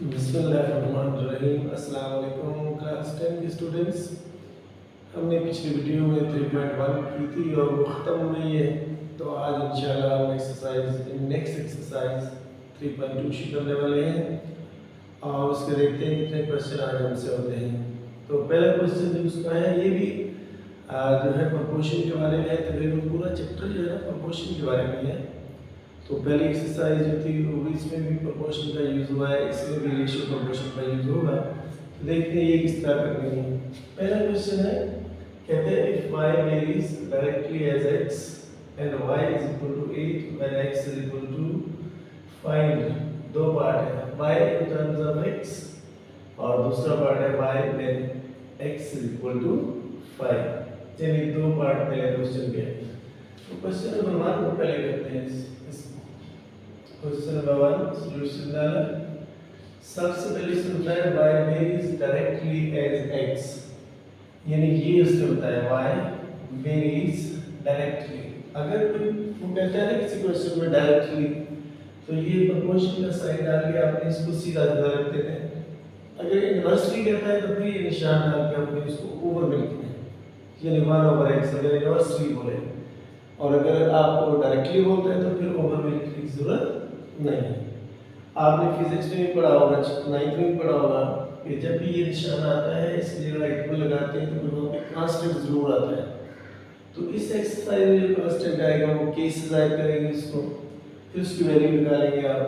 बिस्मिल्लाहिर्रहमानिर्रहीम। अस्सलाम वालेकुम क्लास 10 के स्टूडेंट्स। हमने पिछली वीडियो में 3.1 की थी और वो ख़त्म हो गई है। तो आज इंशाल्लाह हम नेक्स्ट एक्सरसाइज 3.2 शुरू करने वाले हैं और उसके देखते हैं कितने क्वेश्चन आज हमसे होते हैं। तो पहला क्वेश्चन जो उसका है ये भी जो है प्रोपोर्शन के बारे में है। तकरीबन पूरा चैप्टर जो है प्रोपोर्शन के बारे में है। तो पहली एक्सरसाइज जो थी वो इसमें भी प्रोपोर्शन का यूज़ हुआ है, इसमें भी रेशियो प्रोपोर्शन का यूज़ होगा। तो देखते हैं ये किस तरह करनी है। पहला क्वेश्चन है, कहते हैं if y varies directly as x and y is equal to 8 when x is equal to find. दो पार्ट है, y in terms of x और दूसरा पार्ट है y when x is equal to 5। चलिए दो पार्ट पहले question के। तो क्वेश्चन नंबर 1 को पहले करते हैं। क्वेश्चन नंबर 1 सॉल्यूशन डाला। सबसे पहले इसमें बताया y varies directly as x, यानी ये उसने बताया y वेरीज डायरेक्टली। अगर वो कहता है ना किसी क्वेश्चन में डायरेक्टली, तो ये प्रोपोर्शन का साइन डाल के आपने इसको सीधा सीधा रख देते हैं। अगर इन्वर्सली कहता है तो फिर ये निशान डाल के आपने इसको ओवर में लिखना है, यानी 1/x अगर इन्वर्सली बोले। और अगर आप डायरेक्टली बोलते हैं तो फिर ओवर में लिखने की जरूरत नहीं। आपने फिजिक्स में भी पढ़ा होगा, 9th में भी पढ़ा होगा कि जब भी ये निशान आता है इसकी जगह इक्वल लगाते हैं तो वहाँ पे कांस्टेंट जरूर आता है। तो इस एक्सरसाइज में जो कांस्टेंट आएगा वो k से ज़ाहिर करेंगे इसको, फिर उसकी वैल्यू निकालेंगे आप।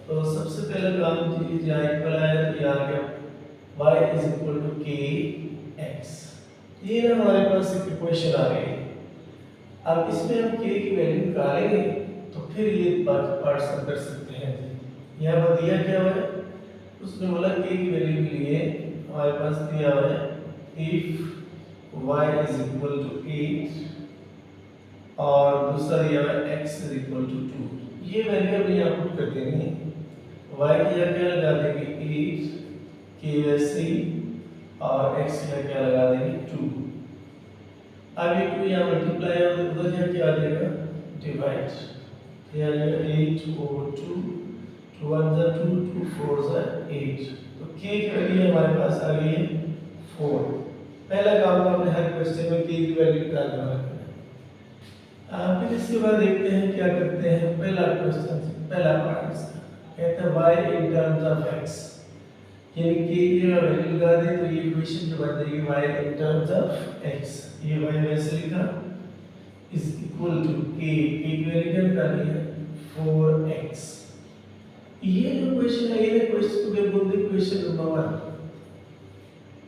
तो सबसे पहला काम कीजिए, जहाँ इक्वल आया तो यहाँ आ गया y is equal to kx। ये ना हमारे पास एक इक्वेशन आ गई। अब इसमें हम k की वैल्यू निकालेंगे तो फिर ये पार्ट्स हम कर सकते हैं। यहाँ पर दिया क्या हुआ है, उसने बोला k की वैल्यू के लिए हमारे पास दिया हुआ है if y is equal to 8 और दूसरा दिया हुआ है x इज इक्वल टू 2। ये वैल्यू अपने यहाँ पुट कर देंगे। y की जगह क्या लगा देंगे 8 k वैसे ही, और x की जगह क्या लगा देंगे 2। अब ये 2 यहाँ मल्टीप्लाई और उधर क्या क्या आ जाएगा डिवाइड, यानी 8/2, 2 1 जा 2, 2 4 जा 8। तो k की वैल्यू हमारे पास आ गई है 4। पहला काम तो हमने हर क्वेश्चन में k की वैल्यू निकालना है। फिर इसके बाद देखते हैं क्या करते हैं। पहला क्वेश्चन, पहला पार्ट इसका कहता है y in terms of x, यानी k की वैल्यू लगा दे तो ये इक्वेशन जो बन जाएगी y in terms of x। ये y वैसे लिखा इज इक्वल टू k की वैल्यू क्या निकालनी है 4x। ये जो क्वेश्चन है ये क्वेश्चन के बोलते क्वेश्चन नंबर 1।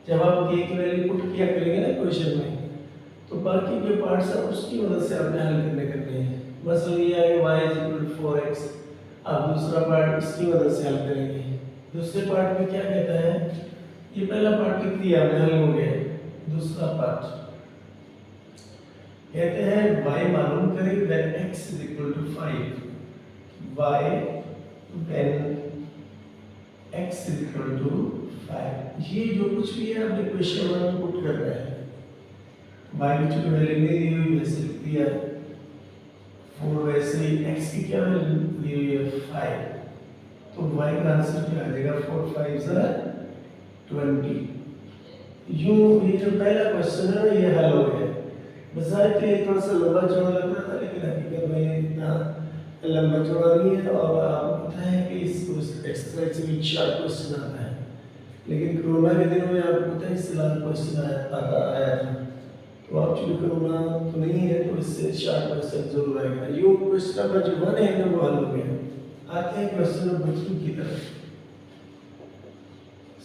जब आप k की वैल्यू पुट किया करेंगे ना क्वेश्चन में, तो बाकी के पार्ट्स आप उसकी मदद से आपने हल करने हैं। मसलन ये है y is equal to 4x। अब दूसरा पार्ट इसकी मदद से हल करेंगे। दूसरे पार्ट में क्या कहता है, ये पहला पार्ट लिख दिया हमने, हल हो गया। दूसरा पार्ट कहते हैं y मालूम करें when x is equal to 5। y when x is equal to 5, ये जो कुछ भी है आपने क्वेश्चन में पुट कर रहे हैं। y की जो वैल्यू नहीं दी हुई वैसे लिख दिया 4, वैसे ही x की क्या वैल्यू दी हुई है 5। तो y का आंसर क्या आ जाएगा 4 5 20। यूं ये जो पहला क्वेश्चन है ये हल हो गया। बजाय ये थोड़ा सा लंबा चौड़ा लग रहा था, लेकिन हकीकत में इतना लंबा चौड़ा नहीं है। और आपको पता है कि इस एक्सरसाइज से भी 4 क्वेश्चन आता है, लेकिन कोरोना के दिनों में आपको पता है इससे लास्ट क्वेश्चन आया था। तो आप चूंकि कोरोना तो नहीं है तो इससे 4 क्वेश्चन जरूर आएगा। यूं क्वेश्चन नंबर जो 1 है वो हल हो गया। आते हैं क्वेश्चन नंबर 2 की तरफ।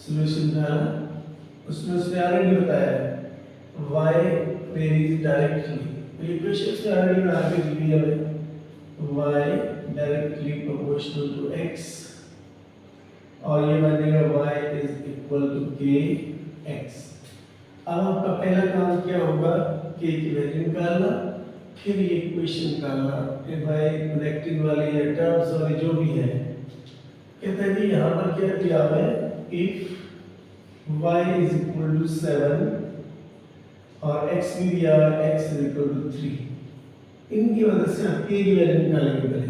सॉल्यूशन डाला, उसमें उसने ऑलरेडी बताया y वेरीज डायरेक्टली। ये क्वेश्चन से ऑलरेडी बना के दी है y directly proportional to x, और ये बनेगा y is equal to kx। अब आपका पहला काम क्या होगा, k की वैल्यू निकालना, फिर ये इक्वेशन निकालना। फिर y कनेक्टिंग वाली या टर्म्स वाली जो भी है, कहते हैं कि यहाँ पर क्या दिया हुआ है if y is equal to 7 और x भी दिया हुआ है x इज इक्वल टू 3। इनकी वजह से आप k की वैल्यू निकालेंगे। पहले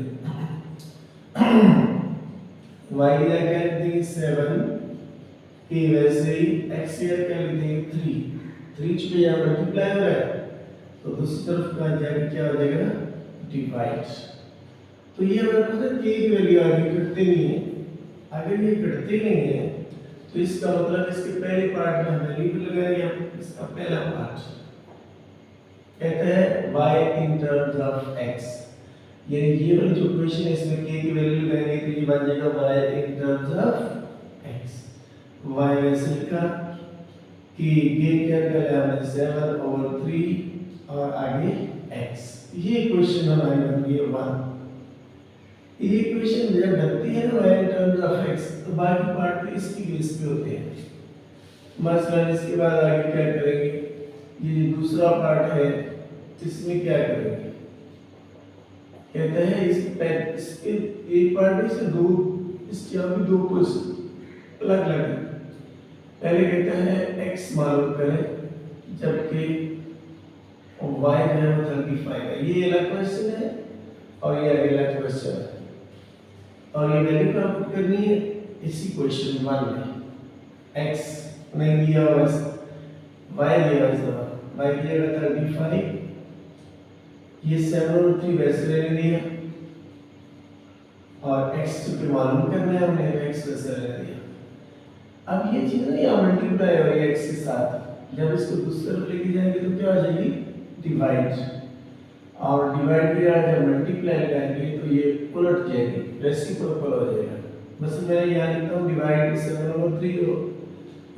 y की जगह क्या लिख देंगे 7, a वैसे ही x की जगह क्या लिख देंगे 3, 3 चुके यहाँ मल्टीप्लाई हो रहा है तो दूसरी तरफ का जाके क्या हो जाएगा डिवाइड। तो ये हमारे पास k की वैल्यू आ गई, कटते नहीं है। अगर ये कटते नहीं है तो इसका मतलब इसके पहले पार्ट में हम वैल्यू लगाएंगे, इसका पहला पार्ट कहते हैं y in terms of x, यानी ये वाली जो इक्वेशन है इसमें k की वैल्यू लगाएंगे तो ये बन जाएगा y in terms of x। y वैसे लिखा कि k क्या निकला हमने 7/3 और आगे x। ये इक्वेशन हमारी बन गई 1। ये इक्वेशन जब बनती है ना y in terms of x तो बाकी पार्ट तो इसकी बेस पे होते हैं। मसलन इसके बाद आगे क्या करेंगे, ये दूसरा पार्ट है इसमें क्या करेंगे, कहते हैं इसके एक पार्ट से दो, इसके अभी दो कुछ अलग अलग है। पहले कहते हैं x मालूम करें जबकि y जो है वो 35 है। ये अलग क्वेश्चन है और ये अगला क्वेश्चन है और ये वैल्यू का पुट करनी है इसी क्वेश्चन 1 में। x नहीं दिया हुआ है, y दिया हुआ है, y की जगह 35, ये 7 और 3 वैसे ले लिया और x चूंकि मालूम करना है हमने x वैसे ले लिया। अब ये चीज ना यहाँ मल्टीप्लाई हो रही है x के साथ, जब इसको दूसरी तरफ लेके जाएंगे तो क्या हो जाएगी डिवाइड, और डिवाइड के बाद जब मल्टीप्लाई लगाएंगे तो ये उलट जाएगी, रेसिप्रोकल हो जाएगा। बस मैं यहाँ लिखता हूँ डिवाइड 7 और 3 हो,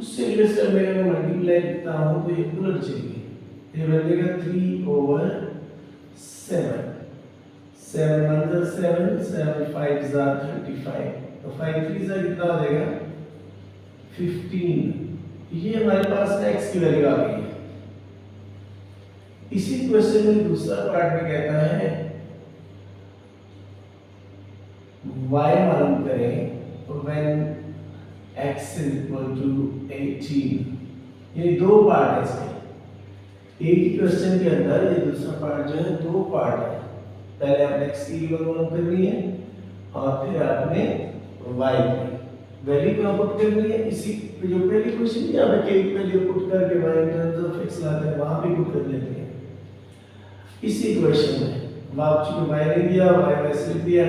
उससे रिलेटेड मैं मल्टीप्लाई लिखता हूँ तो ये उलट जाएगी, ये बनेगा 3/7। 7 1 7, 7 5 35, तो 5 3 से कितना हो जाएगा 15। ये हमारे पास x की वैल्यू आ गई है। इसी क्वेश्चन में दूसरा पार्ट में कहता है y मालूम करें when x is equal to 18। ये दो पार्ट है इसमें, एक ही क्वेश्चन के अंदर ये दूसरा पार्ट जो है दो पार्ट है। पहले आपने x की वैल्यू मालूम करनी है और फिर आपने y की वैल्यू को पुट करनी है। इसी जो पहली क्वेश्चन है यहाँ पे k की वैल्यू पुट करके y in terms of x लाते हैं, वहां भी पुट कर लेते हैं इसी क्वेश्चन में। आप चूंकि y नहीं दिया, y वैसे लिख दिया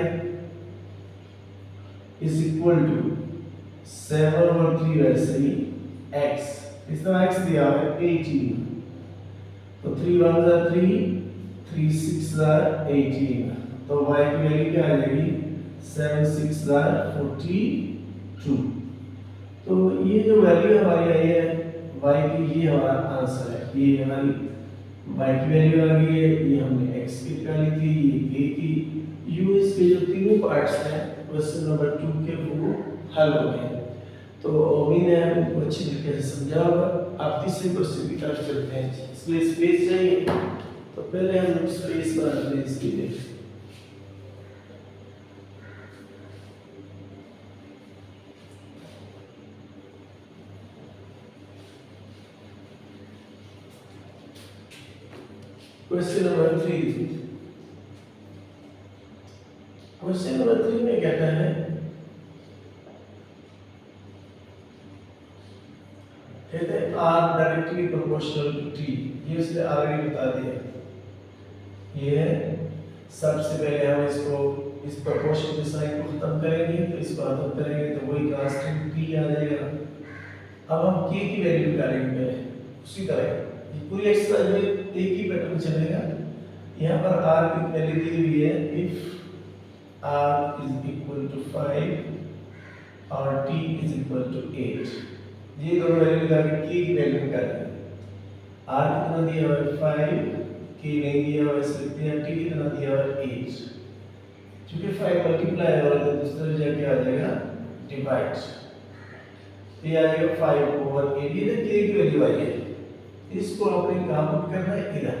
इज इक्वल टू 7 और 3 वैसे ही x, इस तरह x दिया है 18, तो 3 1 3, 3 6 18, तो y की वैल्यू क्या आ जाएगी 7 6 42। तो ये जो वैल्यू हमारी आई है y की, ये हमारा आंसर है। ये हमारी y की वैल्यू आ गई है, ये हमने x की निकाली थी, ये a की। यूएस के जो तीनों पार्ट्स हैं क्वेश्चन नंबर 2 के वो हल हो गए। तो उम्मीद है आपको अच्छी तरीके से समझा होगा। आप तीसरे क्वेश्चन की तरफ चलते हैं। इसमें स्पेस चाहिए तो पहले हम स्पेस बनाते हैं इसके लिए। क्वेश्चन नंबर 3, क्वेश्चन नंबर 3 में कहता है r directly proportional to t। ये उसने ऑलरेडी बता दिया। ये है सबसे पहले हम इसको इस प्रोपोर्शन के साइन को खत्म करेंगे, तो इसको खत्म करेंगे तो वही कांस्टेंट t आ जाएगा। अब हम k की वैल्यू निकालेंगे पहले उसी तरह। ये पूरी एक्सरसाइज में एक ही पैटर्न चलेगा। यहाँ पर r की वैल्यू दी हुई है if r is equal to 5 और t इज इक्वल टू 8। ये दोनों वैल्यू लगा के k की वैल्यू निकालेंगे। r कितना दिया हुआ है 5, k नहीं दिया हुआ है इसलिए लिखते हैं t कितना दिया हुआ है 8। क्योंकि 5 मल्टीप्लाई हो रहा है तो दूसरे जगह क्या आ जाएगा डिवाइड, ये आ जाएगा 5/8। ये k की वैल्यू आई है, इसको अपने कहां पुट करना है इधर,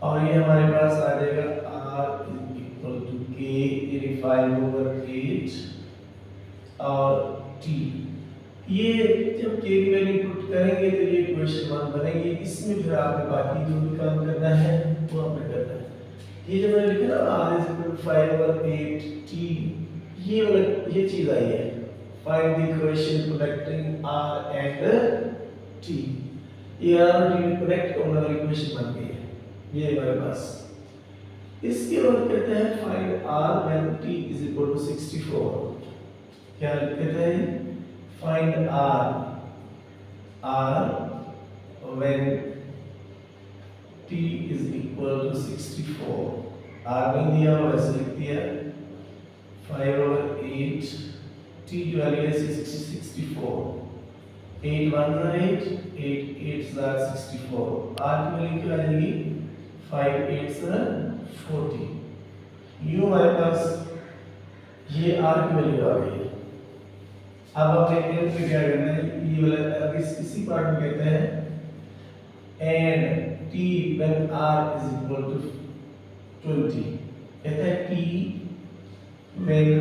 और ये हमारे पास आ जाएगा r is equal to k यानी 5/8 और t। ये जब k की वैल्यू पुट करेंगे तो ये इक्वेशन 1 बनेगी। इसमें फिर आपने बाकी जो भी काम करना है वो आपने करना है। ये जो मैंने लिखा ना r is equal to 5/8 t, ये चीज आई है, find the equation connecting r and t। ये r और t में कनेक्ट करने वाली इक्वेशन बन गई है, ये हमारे पास। इसके बाद कहते हैं find r when t is equal to 64। क्या कहते हैं, find r when t is equal to 64। r नहीं दिया हुआ, वैसे लिख दिया 5/8, t की वैल्यू है 64, 8 1 8, 8 8 64, r की वैल्यू क्या आ जाएगी 5 8 40। यूं हमारे पास ये r की वैल्यू आ गई है। अब हमें n पे क्या करना है, ये वाला अब इसी पार्ट में कहते हैं and t when r is equal to 20। कहते हैं t when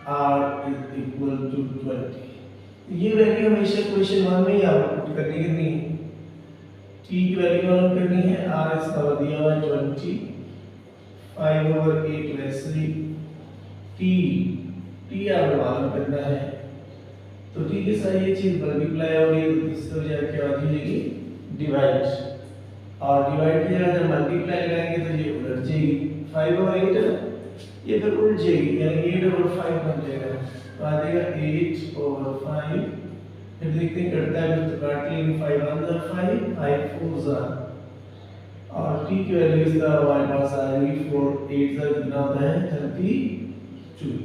r is equal to 20। ये वैल्यू हमेशा क्वेश्चन 1 में ही आपको पुट करनी है, t की वैल्यू मालूम करनी है, r इसका दिया हुआ है 20, 5/8 वैसे ही t आपको मालूम करना है, तो t के साथ ये चीज मल्टीप्लाई हो रही है, इससे हो जाएगा क्या हो जाएगी डिवाइड, और डिवाइड की जगह जब मल्टीप्लाई करेंगे तो ये उलट जाएगी, 5/8 है ना, ये फिर उलट जाएगी, यानी 8/5 बन जाएगा, तो आ जाएगा 8/5। फिर देखते हैं करता है तो काट लेंगे, 5 1 5, 5 4 और t की वैल्यू इसका हमारे पास आ जाएगी 4 8 कितना होता है 32।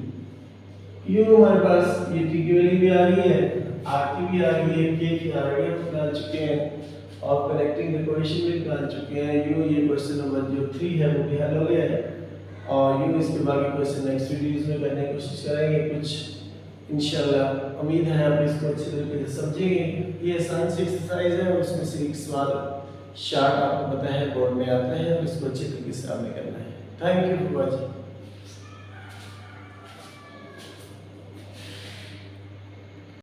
यूं हमारे पास ये t की वैल्यू भी आ गई है, r की भी आ गई है, k की ऑलरेडी हम निकाल चुके हैं और कनेक्टिंग द इक्वेशन भी निकाल चुके हैं। यूं ये क्वेश्चन नंबर जो 3 है वो भी हल हो गया है, और यूं इसके बाकी क्वेश्चन नेक्स्ट वीडियोस में करने की कोशिश करेंगे कुछ इंशाल्लाह। उम्मीद है आप इसको अच्छे तरीके से समझेंगे। ये आसान सी एक्सरसाइज है और उसमें से एक सवाल शार्ट आपको पता है बोर्ड में आता है और इसको अच्छे तरीके से आपने करना है। Thank you for watching.